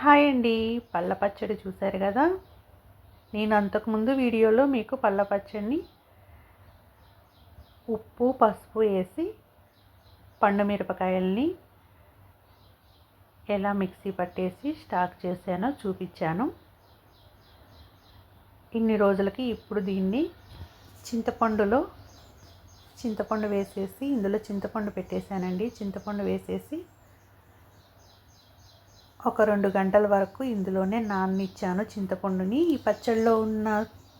Hi అండి. పళ్ళ పచ్చడి చూశారు కదా. నేను అంతకుముందు వీడియోలో మీకు పళ్ళ పచ్చడిని ఉప్పు పసుపు వేసి పండు మిరపకాయల్ని ఎలా మిక్సీ పట్టేసి స్టాక్ చేశానో చూపించాను. ఇన్ని రోజులకి ఇప్పుడు దీన్ని చింతపండు వేసేసి ఇందులో చింతపండు పెట్టేశానండి. చింతపండు వేసేసి ఒక 2 గంటల వరకు ఇందులోనే నాననిచ్చాను చింతపండుని. ఈ పచ్చడిలో ఉన్న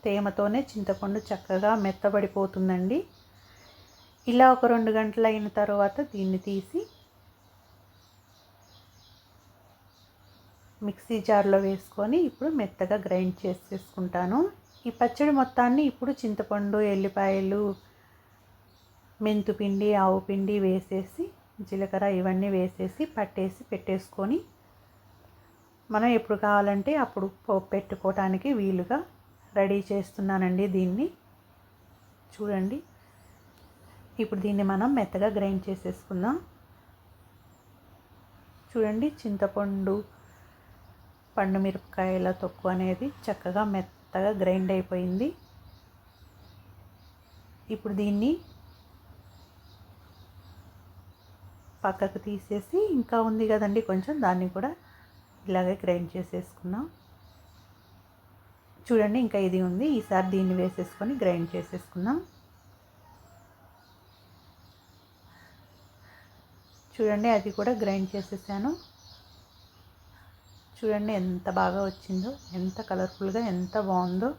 తేమతోనే చింతపండు చక్కగా మెత్తబడిపోతుందండి. ఇలా ఒక 2 గంటలు అయిన తర్వాత దీన్ని తీసి మిక్సీ జార్లో వేసుకొని ఇప్పుడు మెత్తగా గ్రైండ్ చేసేసుకుంటాను. ఈ పచ్చడి మొత్తాన్ని ఇప్పుడు చింతపండు, ఎల్లిపాయలు, మెంతుపిండి, ఆవు పిండి వేసేసి జీలకర్ర ఇవన్నీ వేసేసి పెట్టేసుకొని మనం ఎప్పుడు కావాలంటే అప్పుడు పోపు పెట్టుకోవడానికి వీలుగా రెడీ చేస్తున్నానండి దీన్ని. చూడండి, ఇప్పుడు దీన్ని మనం మెత్తగా గ్రైండ్ చేసేసుకుందాం. చూడండి, చింతపండు, పండు మిరపకాయల తొక్కు అనేది చక్కగా మెత్తగా గ్రైండ్ అయిపోయింది. ఇప్పుడు దీన్ని పక్కకు తీసేసి ఇంకా ఉంది కదండి కొంచెం, దాన్ని కూడా ఇలాగే గ్రైండ్ చేసేసుకున్నాం. చూడండి, ఇంకా ఇది ఉంది. ఈసారి దీన్ని వేసేసుకొని గ్రైండ్ చేసేసుకుందాం. చూడండి, అది కూడా గ్రైండ్ చేసేసాను. చూడండి ఎంత బాగా వచ్చిందో, ఎంత కలర్ఫుల్గా ఎంత బాగుందో.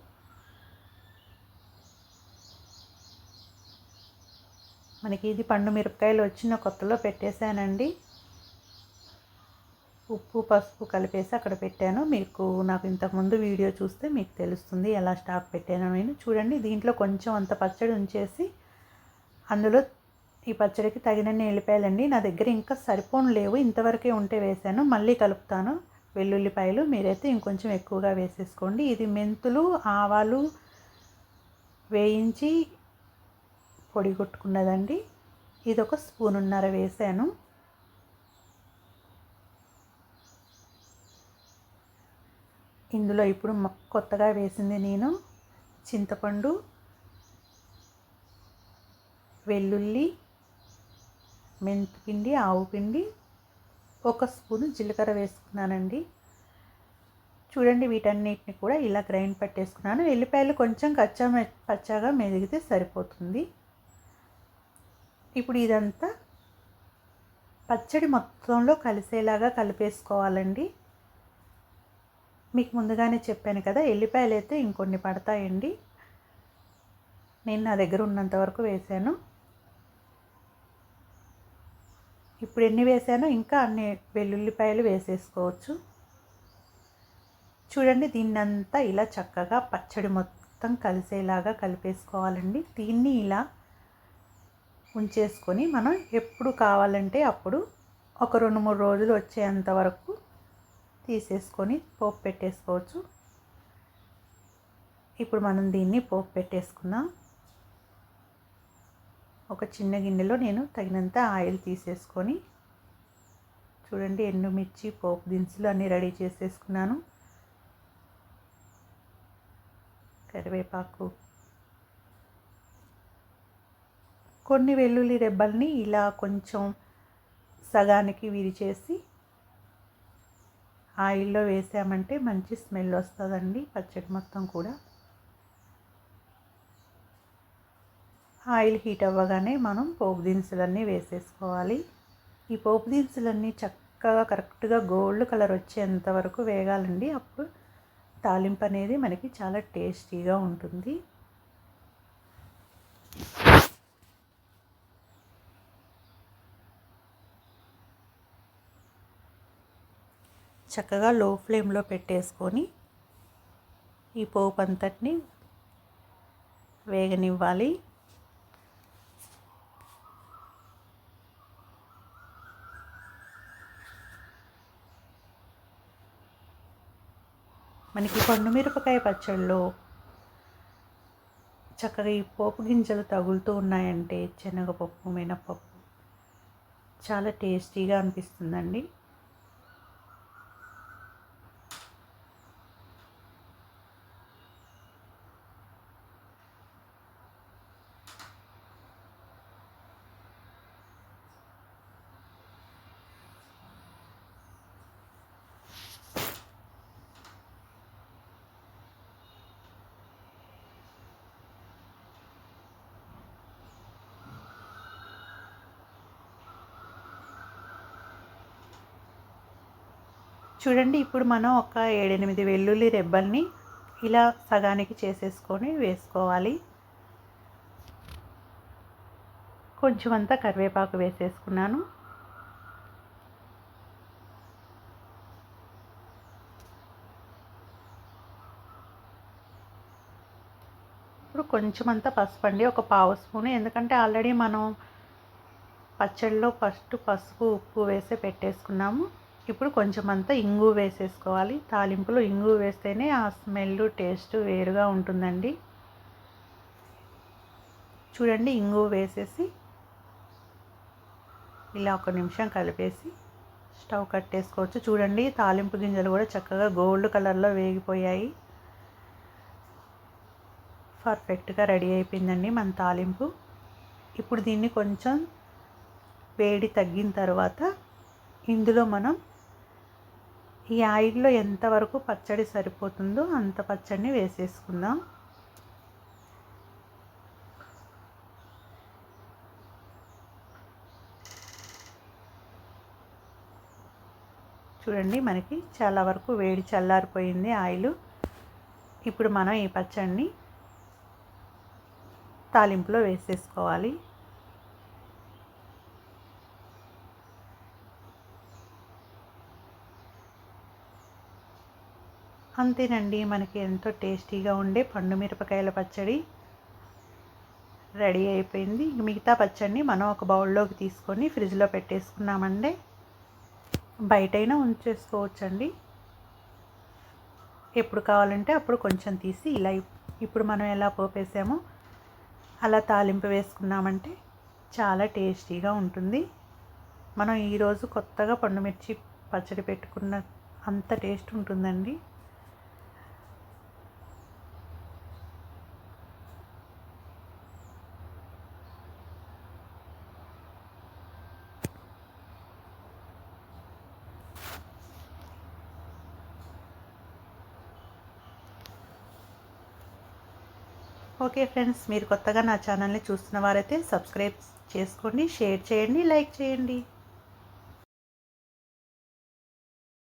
మనకి ఇది పండు మిరపకాయలు వచ్చిన కొత్తలో పెట్టేశానండి. ఉప్పు పసుపు కలిపేసి అక్కడ పెట్టాను. నాకు ఇంతకుముందు వీడియో చూస్తే మీకు తెలుస్తుంది ఎలా స్టాక్ పెట్టానో నేను. చూడండి, దీంట్లో కొంచెం అంత పచ్చడి ఉంచేసి అందులో ఈ పచ్చడికి తగినన్ని ఎల్లిపాయలండి. నా దగ్గర ఇంకా సరిపోను లేవు, ఇంతవరకే ఉంటే వేసాను. మళ్ళీ కలుపుతాను. వెల్లుల్లిపాయలు మీరైతే ఇంకొంచెం ఎక్కువగా వేసేసుకోండి. ఇది మెంతులు, ఆవాలు వేయించి పొడి కొట్టుకున్నదండి. ఇది ఒక స్పూనున్నర వేసాను. ఇందులో ఇప్పుడు కొత్తగా వేసింది నేను చింతపండు, వెల్లుల్లి, మెంతిపిండి, ఆవు పిండి, ఒక స్పూను జీలకర్ర వేసుకున్నానండి. చూడండి, వీటన్నిటిని కూడా ఇలా గ్రైండ్ పట్టేసుకున్నాను. ఎల్లిపాయలు కొంచెం పచ్చగా మెదిగితే సరిపోతుంది. ఇప్పుడు ఇదంతా పచ్చడి మొత్తంలో కలిసేలాగా కలిపేసుకోవాలండి. మీకు ముందుగానే చెప్పాను కదా, ఎల్లిపాయలు అయితే ఇంకొన్ని పడతాయండి. నేను నా దగ్గర ఉన్నంత వరకు వేసాను. ఇప్పుడు ఎన్ని వేసానో ఇంకా అన్ని వెల్లుల్లిపాయలు వేసేసుకోవచ్చు. చూడండి, దీన్నంతా ఇలా చక్కగా పచ్చడి మొత్తం కలిసేలాగా కలిపేసుకోవాలండి. దీన్ని ఇలా ఉంచేసుకొని మనం ఎప్పుడు కావాలంటే అప్పుడు ఒక 2-3 రోజులు వచ్చేంత వరకు తీసేసుకొని పోపు పెట్టేసుకోవచ్చు. ఇప్పుడు మనం దీన్ని పోపు పెట్టేసుకుందాం. ఒక చిన్న గిన్నెలో నేను తగినంత ఆయిల్ తీసేసుకొని, చూడండి, ఎండుమిర్చి, పోపు దినుసులు అన్నీ రెడీ చేసేసుకున్నాను. కరివేపాకు, కొన్ని వెల్లుల్లి రెబ్బల్ని ఇలా కొంచెం సగానికి విరిచేసి ఆయిల్లో వేసామంటే మంచి స్మెల్ వస్తుందండి పచ్చడి మొత్తం కూడా. ఆయిల్ హీట్ అవ్వగానే మనం పోపు దినుసులన్నీ వేసేసుకోవాలి. ఈ పోపు దినుసులన్నీ చక్కగా కరెక్ట్గా గోల్డ్ కలర్ వచ్చేంత వరకు వేగాలండి. అప్పుడు తాలింపు అనేది మనకి చాలా టేస్టీగా ఉంటుంది. చక్కగా లో ఫ్లేమ్లో పెట్టేసుకొని ఈ పోపు అంతటిని వేగనివ్వాలి. మనకి పండు మిరపకాయ పచ్చడిలో చక్కగా ఈ పోపు గింజలు తగులుతూ ఉన్నాయంటే శనగపప్పు, మినపప్పు చాలా టేస్టీగా అనిపిస్తుందండి. చూడండి, ఇప్పుడు మనం ఒక 7-8 వెల్లుల్లి రెబ్బల్ని ఇలా సగానికి చేసేసుకొని వేసుకోవాలి. కొంచెం అంతా కరివేపాకు వేసేసుకున్నాను. ఇప్పుడు కొంచెం అంతా పసుపు అండి, ఒక పావు స్పూను. ఎందుకంటే ఆల్రెడీ మనం పచ్చడిలో ఫస్ట్ పసుపు ఉప్పు వేసి పెట్టేసుకున్నాము. ఇప్పుడు కొంచెం అంతా ఇంగు వేసేసుకోవాలి. తాలింపులో ఇంగు వేస్తేనే ఆ స్మెల్ టేస్ట్ వేరుగా ఉంటుందండి. చూడండి, ఇంగు వేసేసి ఇలా ఒక నిమిషం కలిపేసి స్టవ్ కట్టేసుకోవచ్చు. చూడండి, తాలింపు గింజలు కూడా చక్కగా గోల్డ్ కలర్లో వేగిపోయాయి. పర్ఫెక్ట్గా రెడీ అయిపోయిందండి మన తాలింపు. ఇప్పుడు దీన్ని కొంచెం వేడి తగ్గిన తర్వాత ఇందులో మనం ఈ ఆయిల్లో ఎంతవరకు పచ్చడి సరిపోతుందో అంత పచ్చడిని వేసేసుకుందాం. చూడండి, మనకి చాలా వరకు వేడి చల్లారిపోయింది ఆయిల్. ఇప్పుడు మనం ఈ పచ్చడిని తాలింపులో వేసేసుకోవాలి. అంతేనండి, మనకి ఎంతో టేస్టీగా ఉండే పండు మిరపకాయల పచ్చడి రెడీ అయిపోయింది. మిగతా పచ్చడిని మనం ఒక బౌల్లోకి తీసుకొని ఫ్రిడ్జ్లో పెట్టేసుకున్నామంటే బయటైనా ఉంచేసుకోవచ్చండి. ఎప్పుడు కావాలంటే అప్పుడు కొంచెం తీసి ఇలా ఇప్పుడు మనం ఎలా పోపేసామో అలా తాలింపు వేసుకున్నామంటే చాలా టేస్టీగా ఉంటుంది. మనం ఈరోజు కొత్తగా పండుమిర్చి పచ్చడి పెట్టుకున్న అంత టేస్ట్ ఉంటుందండి. ఓకే ఫ్రెండ్స్, మీరు కొత్తగా నా ఛానల్ని చూస్తున్న వారైతే సబ్స్క్రైబ్ చేసుకోండి, షేర్ చేయండి, లైక్ చేయండి.